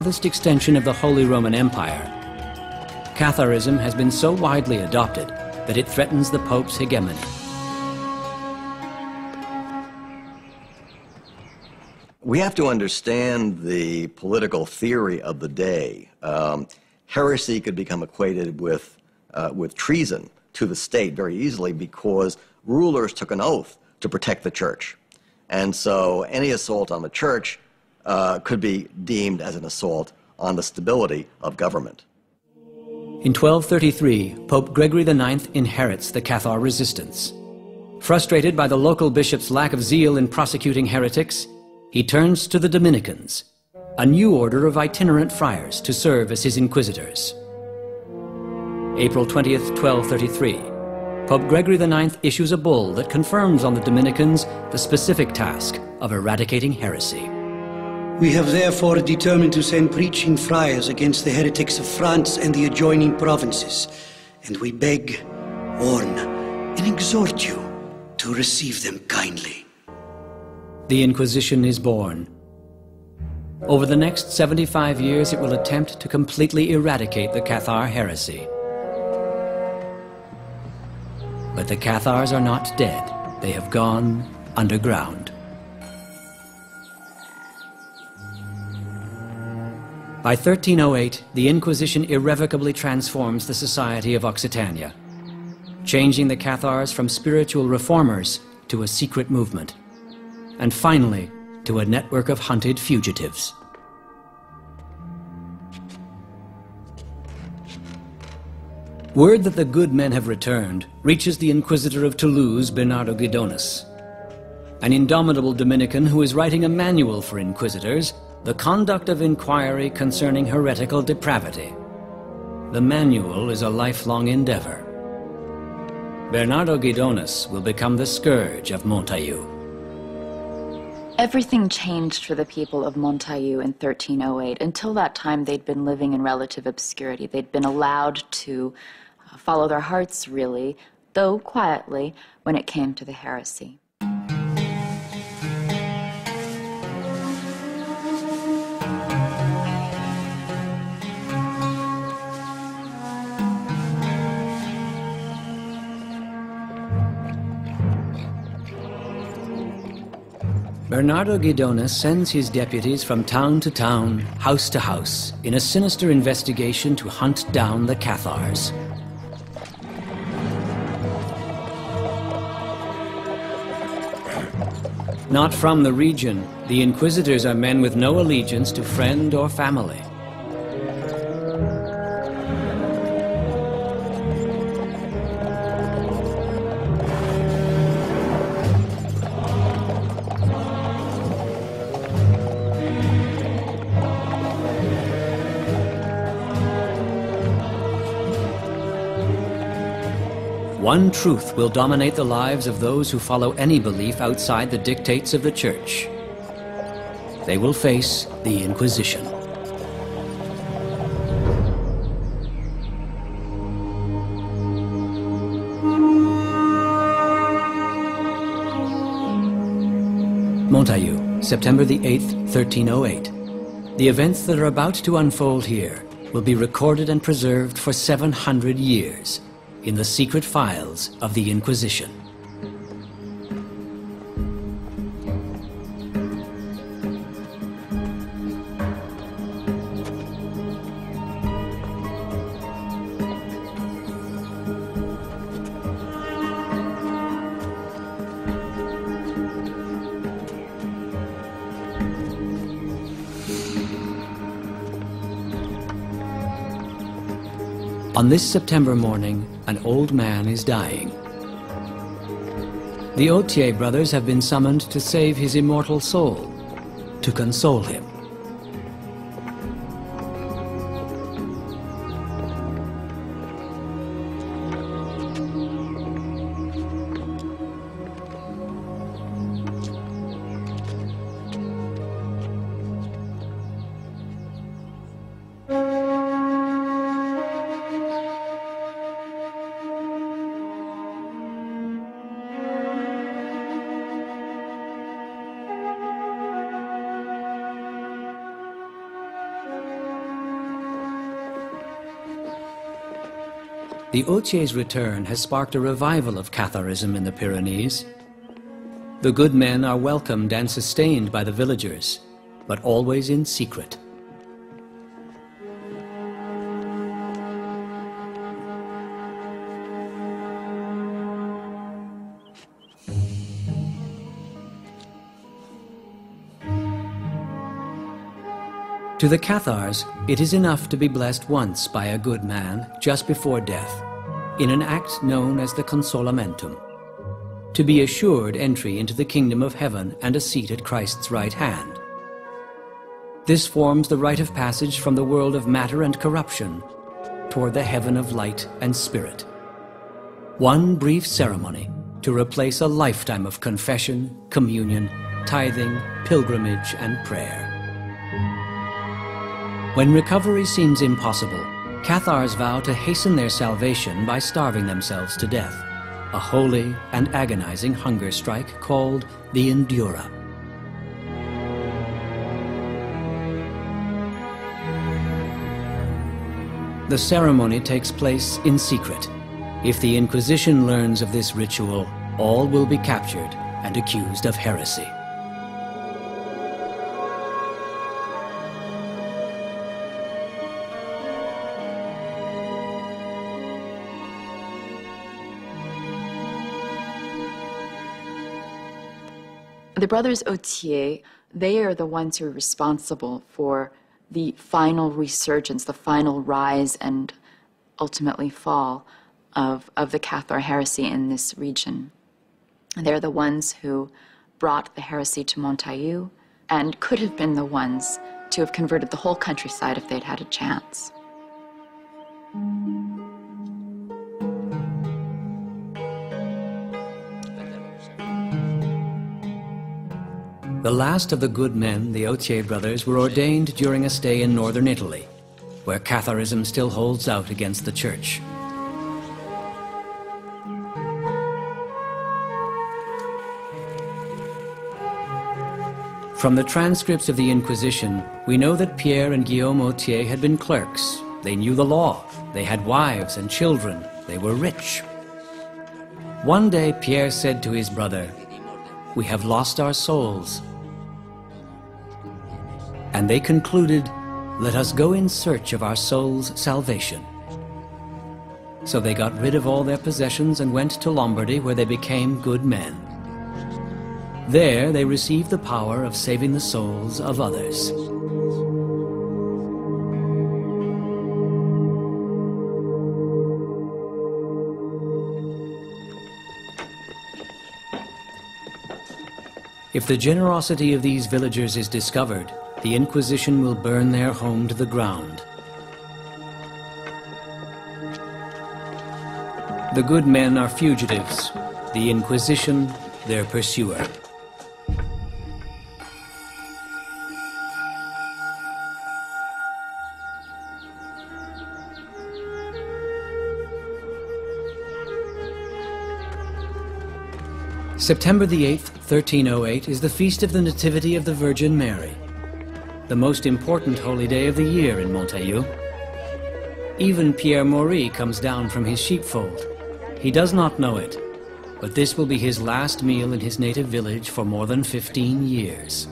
Farthest extension of the Holy Roman Empire, Catharism has been so widely adopted that it threatens the Pope's hegemony. We have to understand the political theory of the day. Heresy could become equated with treason to the state very easily because rulers took an oath to protect the church. And so any assault on the church could be deemed as an assault on the stability of government. In 1233, Pope Gregory IX inherits the Cathar resistance. Frustrated by the local bishop's lack of zeal in prosecuting heretics, he turns to the Dominicans, a new order of itinerant friars to serve as his inquisitors. April 20th, 1233, Pope Gregory IX issues a bull that confirms on the Dominicans the specific task of eradicating heresy. We have therefore determined to send preaching friars against the heretics of France and the adjoining provinces, and we beg, warn, and exhort you to receive them kindly. The Inquisition is born. Over the next 75 years, it will attempt to completely eradicate the Cathar heresy. But the Cathars are not dead. They have gone underground. By 1308, the Inquisition irrevocably transforms the society of Occitania, changing the Cathars from spiritual reformers to a secret movement, and finally to a network of hunted fugitives. Word that the good men have returned reaches the Inquisitor of Toulouse, Bernardo Guidonis, an indomitable Dominican who is writing a manual for inquisitors, The Conduct of Inquiry Concerning Heretical Depravity. The manual is a lifelong endeavor. Bernardo Guidonis will become the scourge of Montaillou. Everything changed for the people of Montaillou in 1308. Until that time, they'd been living in relative obscurity. They'd been allowed to follow their hearts, really, though quietly, when it came to the heresy. Bernardo Guidonis sends his deputies from town to town, house to house, in a sinister investigation to hunt down the Cathars. Not from the region, the inquisitors are men with no allegiance to friend or family. One truth will dominate the lives of those who follow any belief outside the dictates of the Church. They will face the Inquisition. Montaillou, September the 8th, 1308. The events that are about to unfold here will be recorded and preserved for 700 years. In the secret files of the Inquisition. On this September morning, an old man is dying. The Autier brothers have been summoned to save his immortal soul, to console him. The Authiers' return has sparked a revival of Catharism in the Pyrenees. The good men are welcomed and sustained by the villagers, but always in secret. To the Cathars, it is enough to be blessed once by a good man just before death, in an act known as the consolamentum, to be assured entry into the kingdom of heaven and a seat at Christ's right hand. This forms the rite of passage from the world of matter and corruption toward the heaven of light and spirit. One brief ceremony to replace a lifetime of confession, communion, tithing, pilgrimage, and prayer. When recovery seems impossible, Cathars vow to hasten their salvation by starving themselves to death, a holy and agonizing hunger strike called the Endura. The ceremony takes place in secret. If the Inquisition learns of this ritual, all will be captured and accused of heresy. The brothers Authier, they are the ones who are responsible for the final resurgence, the final rise and ultimately fall of the Cathar heresy in this region. They're the ones who brought the heresy to Montaillou and could have been the ones to have converted the whole countryside if they'd had a chance. The last of the good men, the Authier brothers, were ordained during a stay in northern Italy, where Catharism still holds out against the Church. From the transcripts of the Inquisition, we know that Pierre and Guillaume Authier had been clerks. They knew the law, they had wives and children, they were rich. One day Pierre said to his brother, "We have lost our souls." And they concluded, "Let us go in search of our soul's salvation." So they got rid of all their possessions and went to Lombardy, where they became good men. There they received the power of saving the souls of others. If the generosity of these villagers is discovered, the Inquisition will burn their home to the ground. The good men are fugitives, the Inquisition their pursuer. September the 8th, 1308 is the feast of the Nativity of the Virgin Mary, the most important holy day of the year in Montaillou. Even Pierre Maury comes down from his sheepfold. He does not know it, but this will be his last meal in his native village for more than 15 years.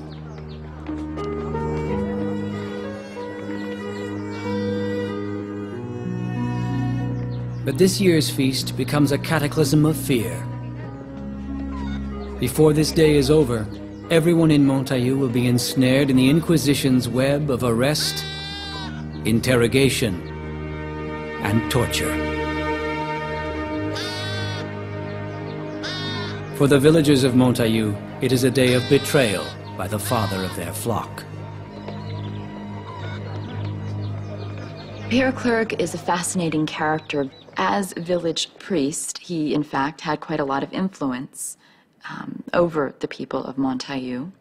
But this year's feast becomes a cataclysm of fear. Before this day is over, everyone in Montaillou will be ensnared in the Inquisition's web of arrest, interrogation, and torture. For the villagers of Montaillou, it is a day of betrayal by the father of their flock. Pierre Clerc is a fascinating character. As village priest, he in fact had quite a lot of influence over the people of Montaillou.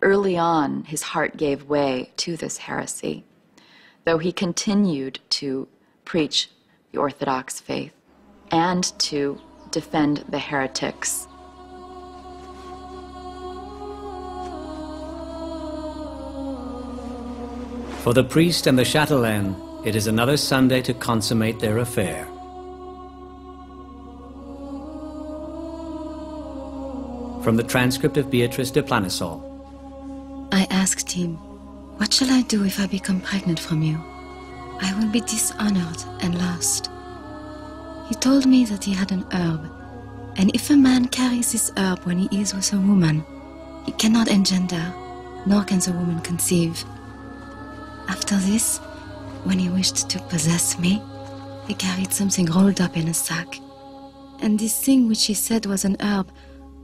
Early on, his heart gave way to this heresy, though he continued to preach the Orthodox faith and to defend the heretics. For the priest and the chatelaine, it is another Sunday to consummate their affair. From the transcript of Beatrice de Planisol. I asked him, "What shall I do if I become pregnant from you? I will be dishonored and lost." He told me that he had an herb, and if a man carries this herb when he is with a woman, he cannot engender, nor can the woman conceive. After this, when he wished to possess me, he carried something rolled up in a sack, and this thing which he said was an herb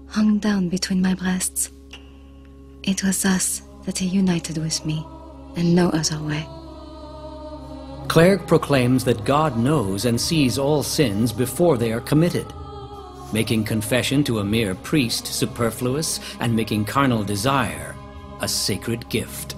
hung down between my breasts. It was thus that he united with me, and no other way. Clerk proclaims that God knows and sees all sins before they are committed, making confession to a mere priest superfluous and making carnal desire a sacred gift.